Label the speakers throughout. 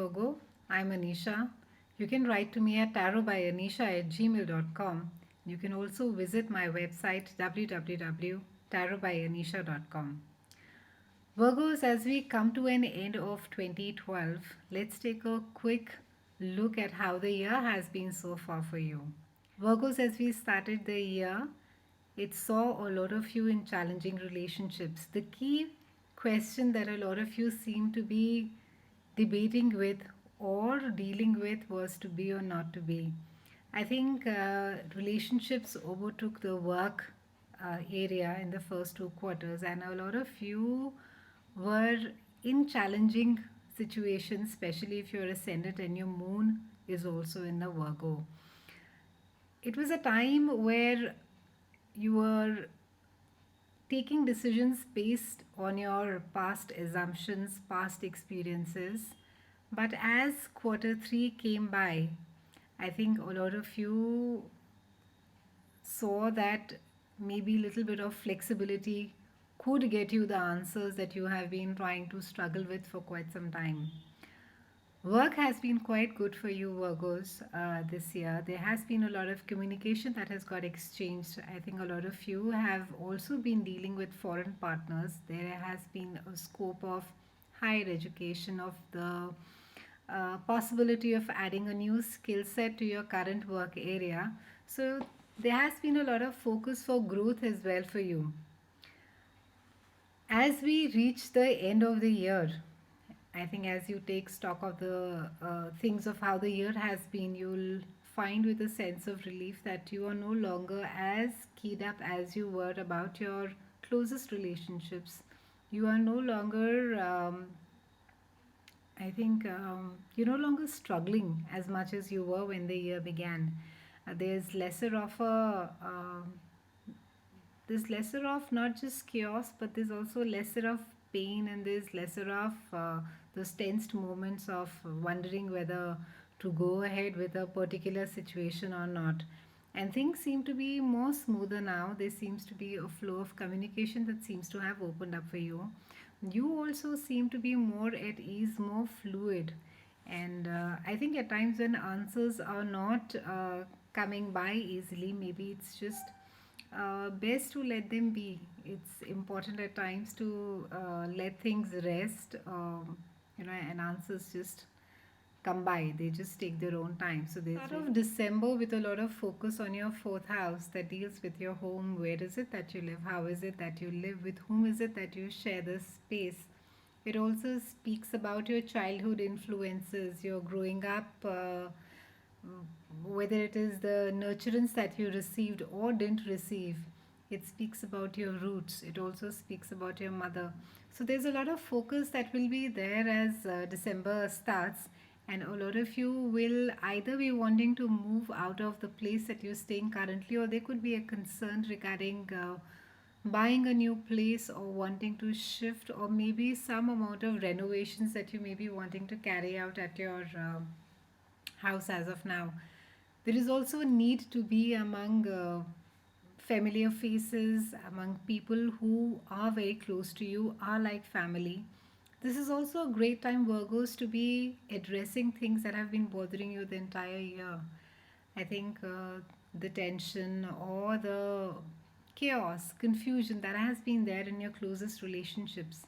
Speaker 1: Virgo. I'm Anisha. You can write to me at tarotbyanisha@gmail.com. You can also visit my website www.tarotbyanisha.com. Virgos, as we come to an end of 2012, let's take a quick look at how the year has been so far for you. Virgos, as we started the year, it saw a lot of you in challenging relationships. The key question that a lot of you seem to be debating with or dealing with was to be or not to be. I think relationships overtook the work area in the first two quarters, and a lot of you were in challenging situations, especially if you're ascendant and your moon is also in the Virgo. It was a time where you were taking decisions based on your past assumptions, past experiences. But as quarter three came by, I think a lot of you saw that maybe a little bit of flexibility could get you the answers that you have been trying to struggle with for quite some time. Work has been quite good for you, Virgos, this year. There has been a lot of communication that has got exchanged. I think a lot of you have also been dealing with foreign partners. There has been a scope of higher education, of the possibility of adding a new skill set to your current work area. So, there has been a lot of focus for growth as well for you. As we reach the end of the year, I think as you take stock of the things of how the year has been, you'll find with a sense of relief that you are no longer as keyed up as you were about your closest relationships. You are no longer, I think, you're no longer struggling as much as you were when the year began. There's lesser of a there's lesser of not just chaos, but there's also lesser of pain, and there's lesser of those tensed moments of wondering whether to go ahead with a particular situation or not. And things seem to be more smoother now. There seems to be a flow of communication that seems to have opened up for you. You also seem to be more at ease, more fluid. And I think at times when answers are not coming by easily, maybe it's just best to let them be. It's important at times to let things rest, and answers just come by. They just take their own time. So there's start of December with a lot of focus on your fourth house that deals with your home. Where is it that you live? How is it that you live? With whom is it that you share this space? It also speaks about your childhood influences, your growing up, whether it is the nurturance that you received or didn't receive. It speaks about your roots. It also speaks about your mother. So there's a lot of focus that will be there as December starts, and a lot of you will either be wanting to move out of the place that you're staying currently, or there could be a concern regarding buying a new place or wanting to shift, or maybe some amount of renovations that you may be wanting to carry out at your house as of now. There is also a need to be among familiar faces, among people who are very close to you, are like family. This is also a great time, Virgos, to be addressing things that have been bothering you the entire year. I think the tension or the chaos, confusion that has been there in your closest relationships.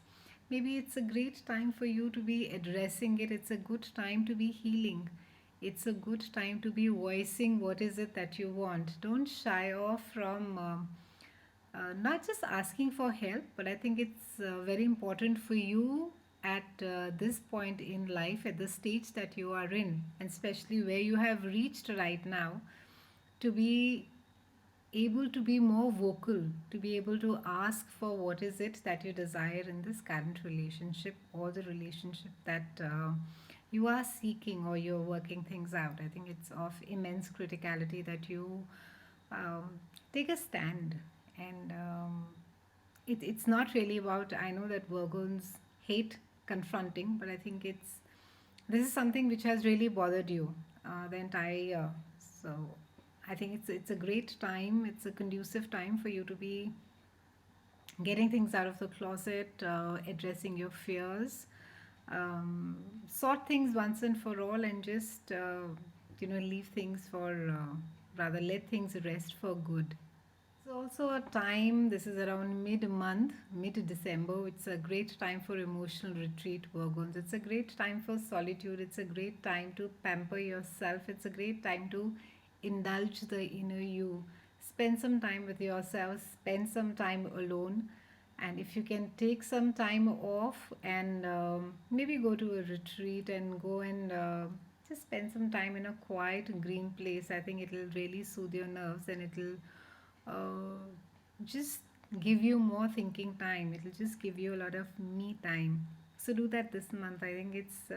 Speaker 1: Maybe it's a great time for you to be addressing it. It's a good time to be healing. It's a good time to be voicing what is it that you want. Don't shy off from not just asking for help, but I think it's very important for you at this point in life, at the stage that you are in, and especially where you have reached right now, to be able to be more vocal, to be able to ask for what is it that you desire in this current relationship or the relationship that you are seeking or you're working things out. I think it's of immense criticality that you take a stand. And it's not really about, I know that Virgos hate confronting, but I think this is something which has really bothered you the entire year. So I think it's a great time. It's a conducive time for you to be getting things out of the closet, addressing your fears, sort things once and for all, and just leave things for rather let things rest for good. It's also a time, this is around mid month, mid December. It's a great time for emotional retreat, Virgons. It's a great time for solitude. It's a great time to pamper yourself. It's a great time to indulge the inner you. Spend some time with yourself, spend some time alone. And if you can take some time off and maybe go to a retreat and go and just spend some time in a quiet green place, I think it'll really soothe your nerves, and it'll uh, just give you more thinking time. It'll just give you a lot of me time. So do that this month. I think it's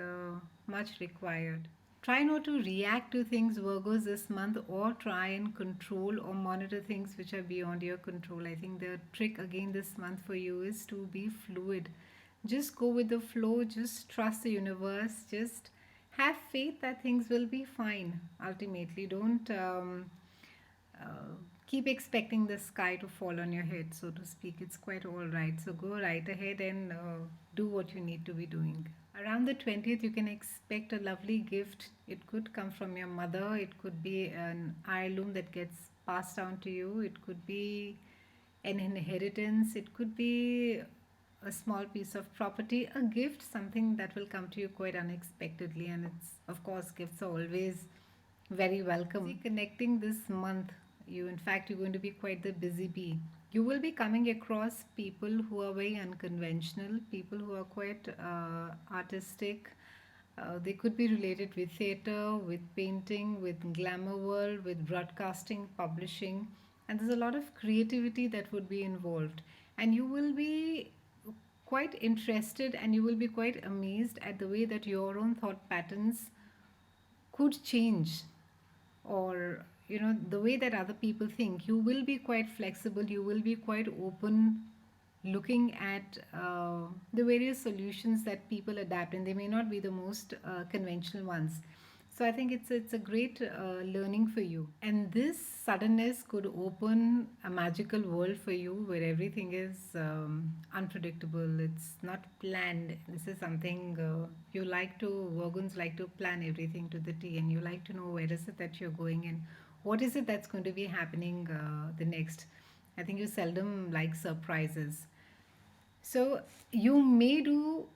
Speaker 1: much required. Try not to react to things, Virgos, this month, or try and control or monitor things which are beyond your control. I think the trick again this month for you is to be fluid. Just go with the flow, just trust the universe, just have faith that things will be fine ultimately. Don't uh, keep expecting the sky to fall on your head, so to speak. It's quite all right. So go right ahead and do what you need to be doing. Around the 20th, you can expect a lovely gift. It could come from your mother, it could be an heirloom that gets passed down to you, it could be an inheritance, it could be a small piece of property, a gift, something that will come to you quite unexpectedly. And it's, of course, gifts are always very welcome. See, connecting this month, in fact, you're going to be quite the busy bee. You will be coming across people who are very unconventional, people who are quite artistic. They could be related with theatre, with painting, with glamour world, with broadcasting, publishing, and there's a lot of creativity that would be involved. And you will be quite interested, and you will be quite amazed at the way that your own thought patterns could change, or the way that other people think. You will be quite flexible, you will be quite open, looking at the various solutions that people adapt, and they may not be the most conventional ones. So I think it's a great learning for you, and this suddenness could open a magical world for you where everything is unpredictable. It's not planned. This is something you like to, Virgons like to plan everything to the T, and you like to know where is it that you're going and what is it that's going to be happening the next. I think you seldom like surprises. So you may do,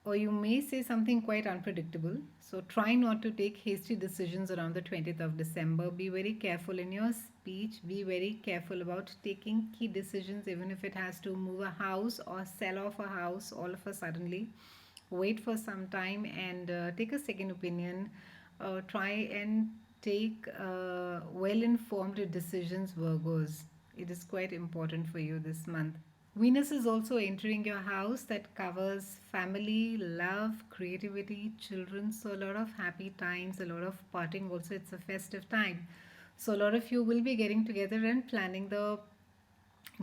Speaker 1: or you may say something quite unpredictable. So try not to take hasty decisions around the 20th of December. Be very careful in your speech. Be very careful about taking key decisions, even if it has to move a house or sell off a house all of a suddenly. Wait for some time and take a second opinion. Try and take well informed decisions, Virgos. It is quite important for you this month. Venus is also entering your house that covers family, love, creativity, children. So, a lot of happy times, a lot of parting. Also, it's a festive time. So, a lot of you will be getting together and planning the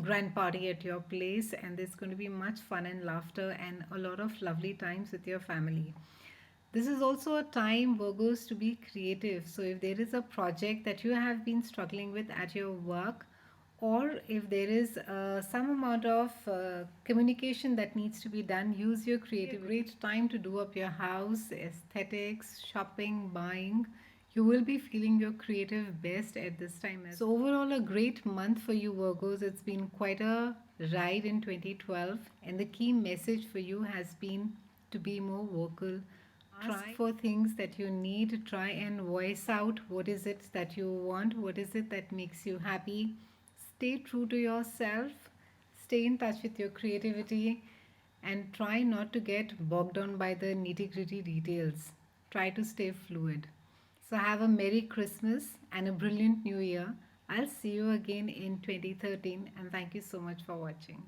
Speaker 1: grand party at your place, and there's going to be much fun and laughter and a lot of lovely times with your family. This is also a time, Virgos, to be creative. So, if there is a project that you have been struggling with at your work, or if there is some amount of communication that needs to be done, use your creativity. Great time to do up your house, aesthetics, shopping, buying. You will be feeling your creative best at this time. So, overall, a great month for you, Virgos. It's been quite a ride in 2012, and the key message for you has been to be more vocal. Ask for things that you need. Try and voice out what is it that you want, what is it that makes you happy. Stay true to yourself, stay in touch with your creativity, and try not to get bogged down by the nitty gritty details. Try to stay fluid. So, have a Merry Christmas and a brilliant New Year. I'll see you again in 2013, and thank you so much for watching.